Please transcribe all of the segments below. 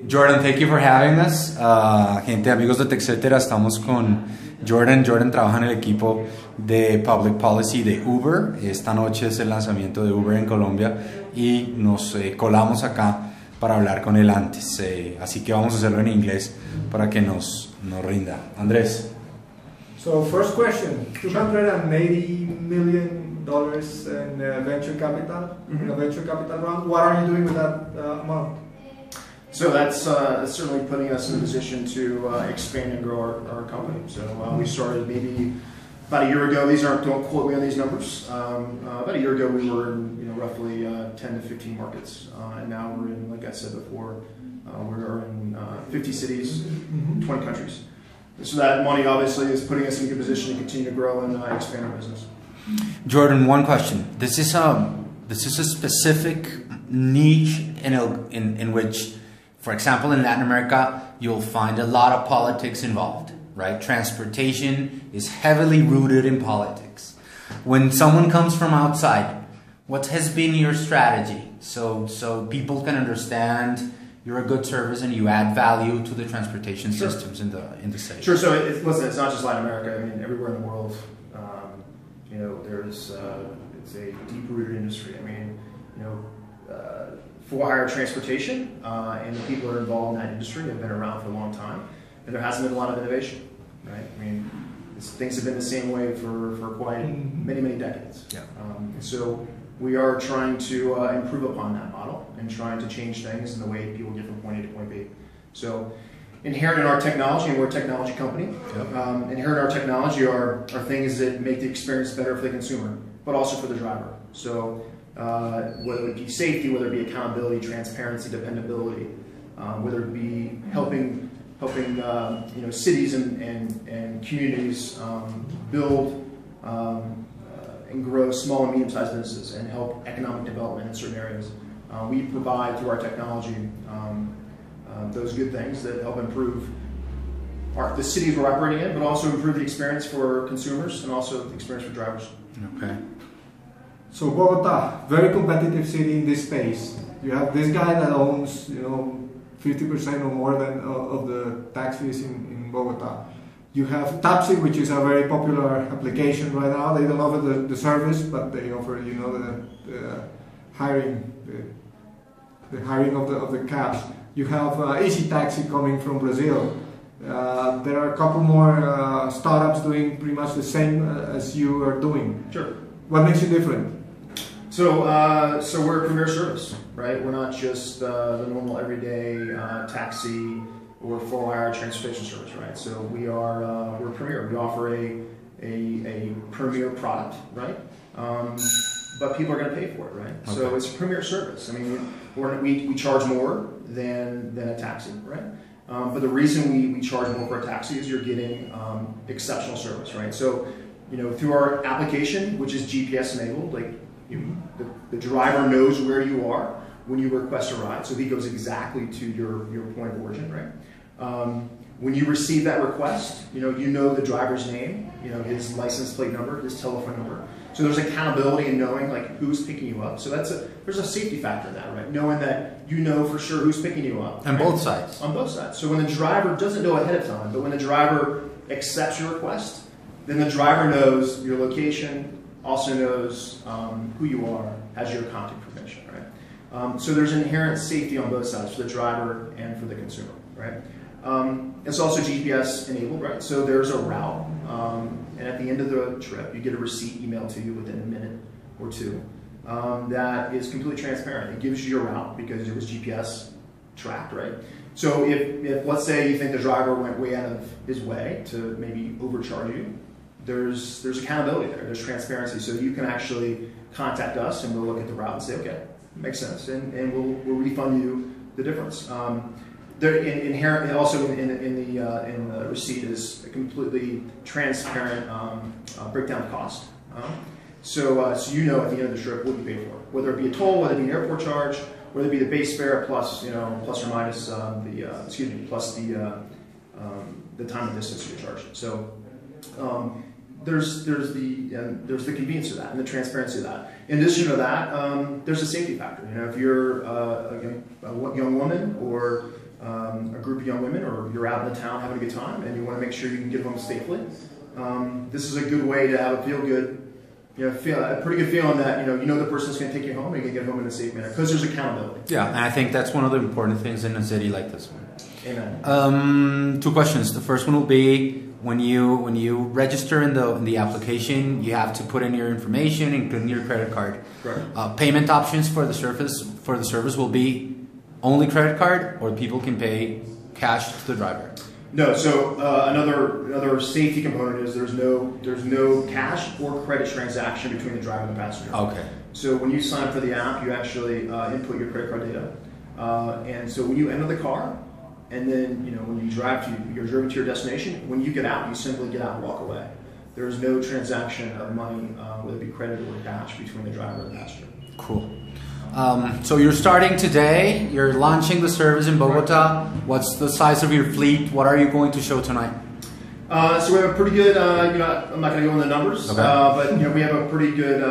Jordan, thank you for having us. Gente, amigos de TECHcetera, estamos con Jordan. Jordan trabaja en el equipo de Public Policy de Uber. Esta noche es el lanzamiento de Uber en Colombia y nos colamos acá para hablar con él antes. Así que vamos a hacerlo en inglés para que nos rinda. Andrés. So first question, $280 million in venture capital, in a venture capital round. What are you doing with that amount? So that's certainly putting us in a position to expand and grow our company. So we started maybe about a year ago. Don't quote me on these numbers. About a year ago, we were in roughly 10 to 15 markets, and now we're in, like I said before, we're in 50 cities, 20 countries. So that money obviously is putting us in a good position to continue to grow and expand our business. Jordan, one question. This is a specific niche in which, for example, in Latin America, you'll find a lot of politics involved, right? Transportation is heavily rooted in politics. When someone comes from outside, what has been your strategy so people can understand you're a good service and you add value to the transportation systems in the city? Sure. So listen, it's not just Latin America. I mean, everywhere in the world, there's it's a deep-rooted industry. I mean, for-hire transportation and the people that are involved in that industry have been around for a long time, and there hasn't been a lot of innovation, right? I mean, things have been the same way for quite many decades. Yeah. So we are trying to improve upon that model and trying to change things in the way people get from point A to point B. So inherent in our technology, and we're a technology company, inherent in our technology are things that make the experience better for the consumer, but also for the driver. So whether it be safety, whether it be accountability, transparency, dependability, whether it be helping cities and communities build and grow small and medium-sized businesses and help economic development in certain areas. We provide through our technology those good things that help improve the cities we're operating in, but also improve the experience for consumers and also the experience for drivers. Okay. So Bogotá, very competitive city in this space. You have this guy that owns, 50% or more than of the taxis in Bogotá. You have Taxi, which is a very popular application right now. They don't offer the service, but they offer, the hiring, the hiring of the cabs. You have Easy Taxi coming from Brazil. There are a couple more startups doing pretty much the same as you are doing. Sure. What makes you different? So we're a premier service, right? We're not just the normal everyday taxi or for-hire transportation service, right? So we're premier. We offer a premier product, right? But people are going to pay for it, right? Okay. So it's a premier service. I mean, we charge more than a taxi, right? But the reason we charge more for a taxi is you're getting exceptional service, right? So through our application, which is GPS enabled, like the driver knows where you are when you request a ride, so he goes exactly to your point of origin, right? When you receive that request, you know the driver's name, his license plate number, his telephone number. So there's accountability in knowing who's picking you up. So there's a safety factor in that, right? Knowing that for sure who's picking you up. On both sides. On both sides. So when the driver doesn't know ahead of time, but when the driver accepts your request, then the driver knows your location, also knows who you are, has your contact information, right? So there's inherent safety on both sides for the driver and for the consumer, right? It's also GPS enabled, right? So there's a route, and at the end of the trip, you get a receipt emailed to you within a minute or two that is completely transparent. It gives you your route because it was GPS tracked, right? So if let's say you think the driver went way out of his way to maybe overcharge you, there's accountability there, there's transparency, so you can actually contact us and we'll look at the route and say, okay, makes sense, and we'll refund you the difference. There inherent also in the receipt is a completely transparent breakdown of cost. So you know at the end of the trip what you pay for, whether it be a toll, whether it be an airport charge, whether it be the base fare plus plus or minus plus the time and distance you're charged. So there's the convenience of that and the transparency of that. In addition to that, there's a safety factor. You know, if you're a young woman or a group of young women, or you're out in the town having a good time and you want to make sure you can get home safely, this is a good way to have a feel good. You know, a pretty good feeling that you know the person's going to take you home and you can get home in a safe manner because there's accountability. Yeah, and I think that's one of the important things in a city like this one. Amen. 2 questions. The first one will be when you register in the application, you have to put in your information, including your credit card. Correct. Payment options for the service will be only credit card, or people can pay cash to the driver. No, so another safety component is there's no cash or credit transaction between the driver and the passenger. Okay. So when you sign up for the app, you actually input your credit card data, and so when you enter the car, and then when you drive you're driven to your destination. When you get out, you simply get out and walk away. There is no transaction of money, whether it be credit or cash, between the driver and the passenger. Cool. So you're starting today, you're launching the service in Bogota. What's the size of your fleet? What are you going to show tonight? So we have a pretty good, I'm not going to go into the numbers, okay. But we have a pretty good,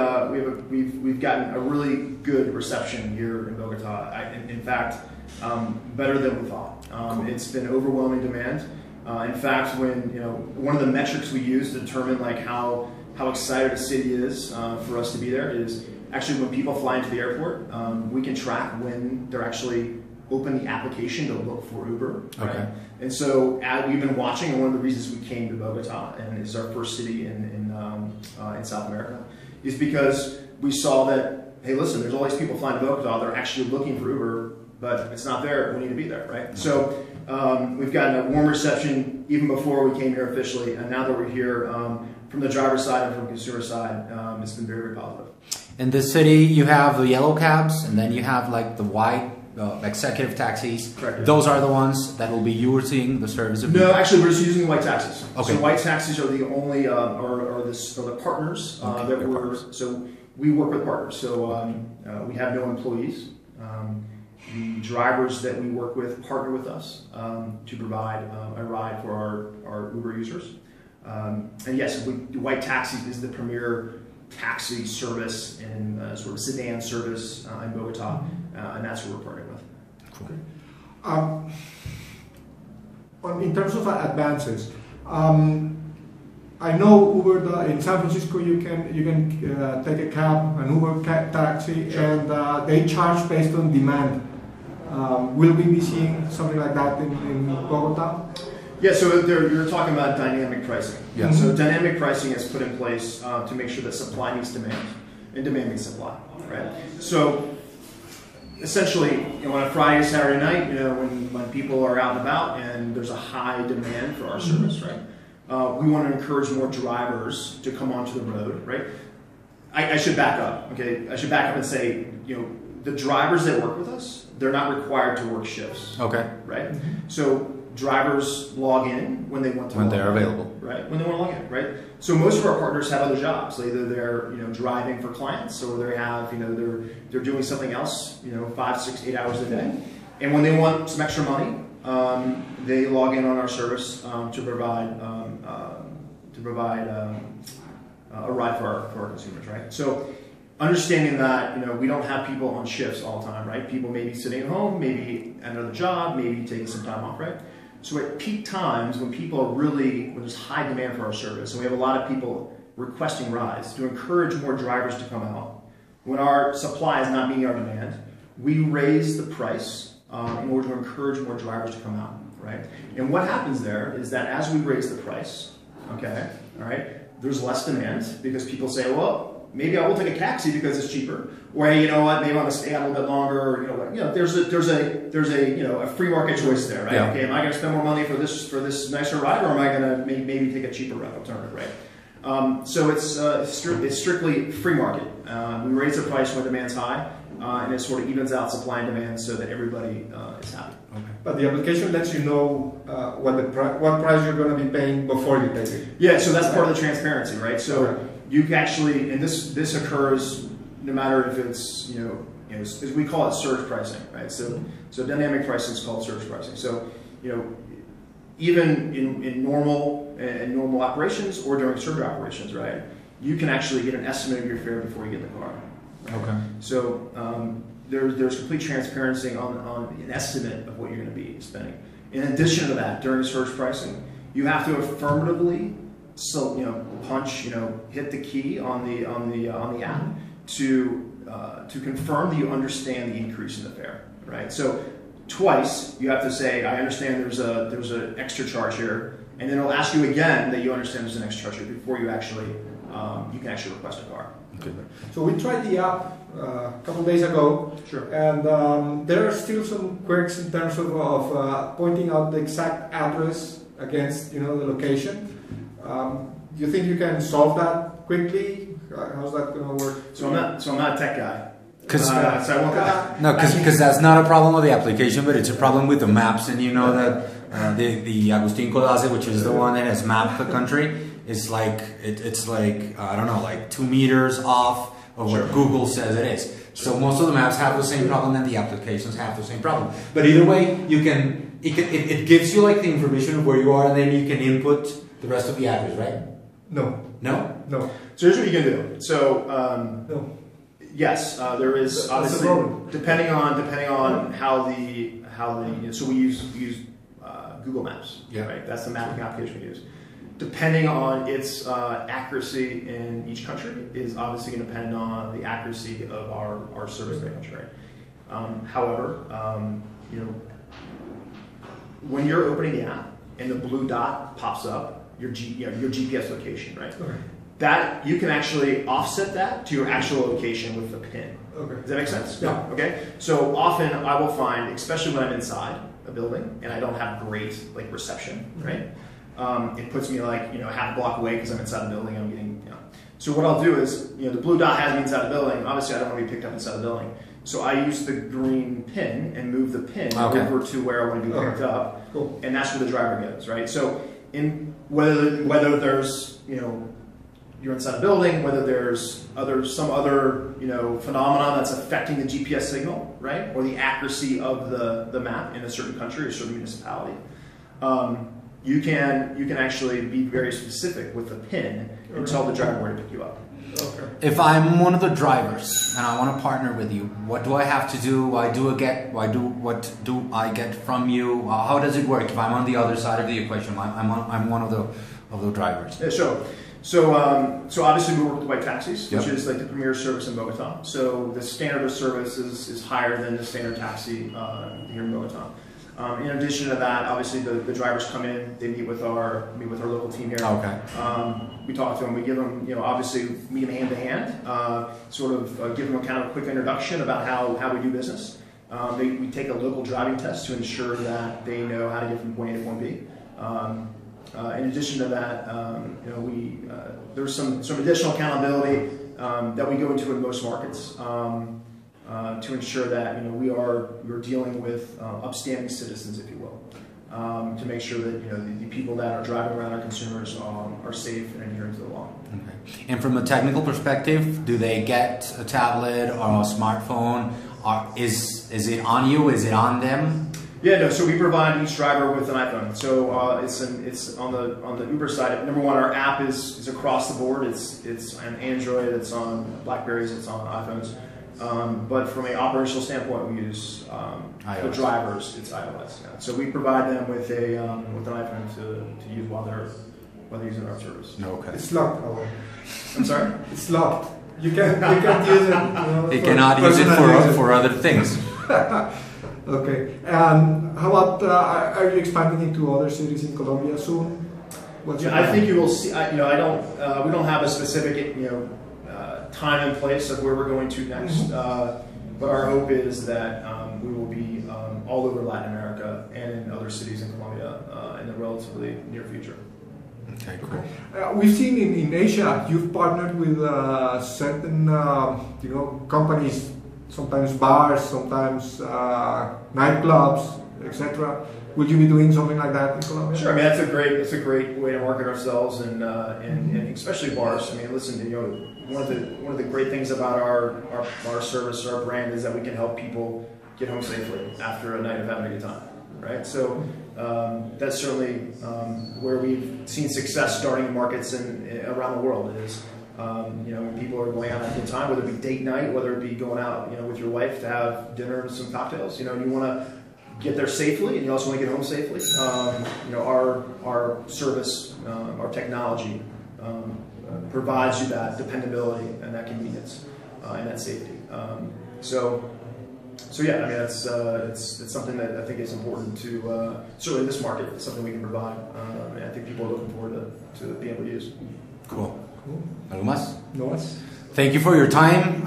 we've gotten a really good reception here in Bogota. In fact, better than we thought. Cool. It's been overwhelming demand. In fact, when one of the metrics we use to determine like how excited a city is for us to be there is actually when people fly into the airport, we can track when they're actually open the application to look for Uber. Right? Okay. And so we've been watching, and one of the reasons we came to Bogota, and it's our first city in South America, is because we saw that, hey, listen, there's all these people flying to Bogota, they're actually looking for Uber, but it's not there, we need to be there, right? So we've gotten a warm reception even before we came here officially, and now that we're here, from the driver's side and from the consumer side, it's been very, very positive. In this city, you have the yellow cabs, and then you have like the white executive taxis. Correct. Those are the ones that will be using the service of No, actually, we're just using the white taxis. Okay. So white taxis are the only, are the partners okay, that we're, partners. so we work with partners. So we have no employees. The drivers that we work with partner with us to provide a ride for our Uber users. And yes, white taxis is the premier taxi service and sort of sedan service in Bogota, and that's what we're partnering with. Cool. In terms of advances, I know Uber in San Francisco you can take a cab, an Uber taxi, sure. And they charge based on demand. Will we be seeing something like that in Bogota? Yeah, so you're talking about dynamic pricing. Yeah. Mm-hmm. So dynamic pricing is put in place to make sure that supply meets demand and demand meets supply, right? So essentially, on a Friday, Saturday night, when people are out and about and there's a high demand for our service, right? We want to encourage more drivers to come onto the road, right? I should back up, okay? I should back up and say, the drivers that work with us, they're not required to work shifts. Okay. Right? Mm-hmm. So drivers log in when they want to. When they're available. Right? When they want to log in, right? So most of our partners have other jobs. Either they're driving for clients, or they have they're doing something else 5, 6, 8 hours a day. And when they want some extra money, they log in on our service to provide a ride for our consumers, right? So understanding that we don't have people on shifts all the time, right? People may be sitting at home, maybe at another job, maybe taking some time off, right? So at peak times when people are when there's high demand for our service, and we have a lot of people requesting rides, to encourage more drivers to come out, when our supply is not meeting our demand, we raise the price in order to encourage more drivers to come out, right? And what happens there is that as we raise the price, okay, all right, there's less demand because people say, well, maybe I will take a taxi because it's cheaper, or hey, you know what? Maybe I'm gonna stay out a little bit longer. Or, there's a free market choice there, right? Yeah. Okay, am I gonna spend more money for this nicer ride, or am I gonna maybe take a cheaper alternative, right? So it's strictly free market. We raise the price when demand's high, and it sort of evens out supply and demand so that everybody is happy. Okay. But the application lets you know what price you're going to be paying before you pay it. Yeah, so that's part of the transparency, right? So you can actually, and this occurs no matter if it's as we call it surge pricing, right? So dynamic pricing is called surge pricing. So even in normal operations or during survey operations, right? You can actually get an estimate of your fare before you get in the car. Right? Okay. So there's complete transparency on an estimate of what you're going to be spending. In addition to that, during surge pricing, you have to affirmatively, hit the key on the app to confirm that you understand the increase in the fare, right? So twice you have to say, I understand there's an extra charge here, and then it'll ask you again that you understand there's an extra charge here before you can actually request a car. Okay. So we tried the app a couple of days ago, sure, and there are still some quirks in terms of pointing out the exact address against the location. Do you think you can solve that quickly? How's that going to work? So I'm not a tech guy. Because that's not a problem with the application, but it's a problem with the maps. And you know that the Agustin Codazzi, which is the one that has mapped the country, is like it's like I don't know, like 2 meters off of what Google says it is. So most of the maps have the same problem, and the applications have the same problem. But either way, it gives you like the information of where you are, and then you can input the rest of the address, right? No. So here's what you can do. So yes, there is obviously depending on how the so we use Google Maps, right? That's the mapping application we use. Depending on its accuracy in each country is obviously going to depend on the accuracy of our service in the country. However, when you're opening the app and the blue dot pops up, your GPS location, right? Okay. That you can actually offset that to your actual location with the pin. Okay. Does that make sense? Yeah. Okay. So often I will find, especially when I'm inside a building and I don't have great reception, right? It puts me half a block away because I'm inside the building. I'm getting So what I'll do is the blue dot has me inside the building. Obviously, I don't want to be picked up inside the building. So I use the green pin and move the pin over to where I want to be picked up, cool. And that's where the driver goes, right? So in whether there's you're inside a building, whether there's some other phenomenon that's affecting the GPS signal, right, or the accuracy of the map in a certain country or certain municipality, you can actually be very specific with the pin and tell the driver where to pick you up. Okay. If I'm one of the drivers and I want to partner with you, what do I have to do? What do I get from you? How does it work if I'm on the other side of the equation? I'm one of the drivers. Yeah, sure. So obviously we work with white taxis, which is like the premier service in Bogotá. So the standard of service is higher than the standard taxi here in Bogotá. In addition to that, obviously the drivers come in, they meet with our local team here. Okay. We talk to them, we give them, obviously meet them hand to hand, give them a kind of quick introduction about how we do business. We take a local driving test to ensure that they know how to get from point A to point B. In addition to that, there's some additional accountability that we go into in most markets. To ensure that we're dealing with upstanding citizens, if you will, to make sure that the people that are driving around our consumers are safe and adhering to the law. Okay. And from a technical perspective, do they get a tablet or a smartphone? Is it on you? Is it on them? Yeah, no. So we provide each driver with an iPhone. So it's on the Uber side. Number one, our app is across the board. It's on Android. It's on BlackBerries. It's on iPhones. But from an operational standpoint, we use the drivers. It's iOS. Yeah. So we provide them with an iPhone to use while they're using our service. Okay. It's locked. I'm sorry. It's locked. You can't use it. They cannot use it for other things. Okay. And how about are you expanding into other cities in Colombia soon? I think you will see. We don't have a specific time and place of where we're going to next. But our hope is that we will be all over Latin America and in other cities in Colombia in the relatively near future. Okay, cool. We've seen in Asia, you've partnered with certain companies, sometimes bars, sometimes nightclubs, etc. Would you be doing something like that in Colombia? Sure. I mean, that's a great way to market ourselves, and especially bars. I mean, listen, one of the great things about our service, our brand, is that we can help people get home safely after a night of having a good time. right? So that's certainly where we've seen success starting in markets around the world is, when people are going out at a good time, whether it be date night, whether it be going out, with your wife to have dinner and some cocktails, and you want to get there safely, and you also want to get home safely. Our service, our technology provides you that dependability and that convenience and that safety. So yeah, I mean it's something that I think is important to certainly in this market. It's something we can provide, and I think people are looking forward to being able to use. Cool. ¿Algo más? No más. Thank you for your time.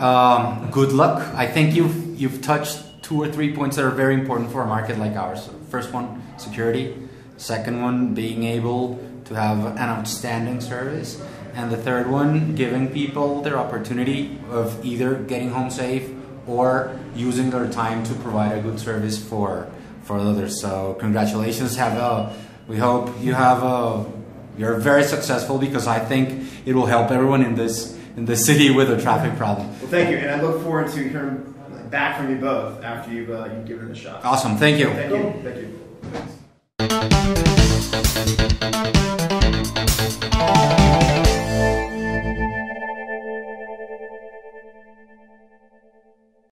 Good luck. I think you've touched 2 or 3 points that are very important for a market like ours. First one, security. Second one, being able to have an outstanding service. And the third one, giving people their opportunity of either getting home safe or using their time to provide a good service for others. So congratulations. We hope you're very successful, because I think it will help everyone in this city with a traffic problem. Well, thank you, and I look forward to hearing back from you both after you've given it a shot. Awesome. Thank you. Thank you. Thank you.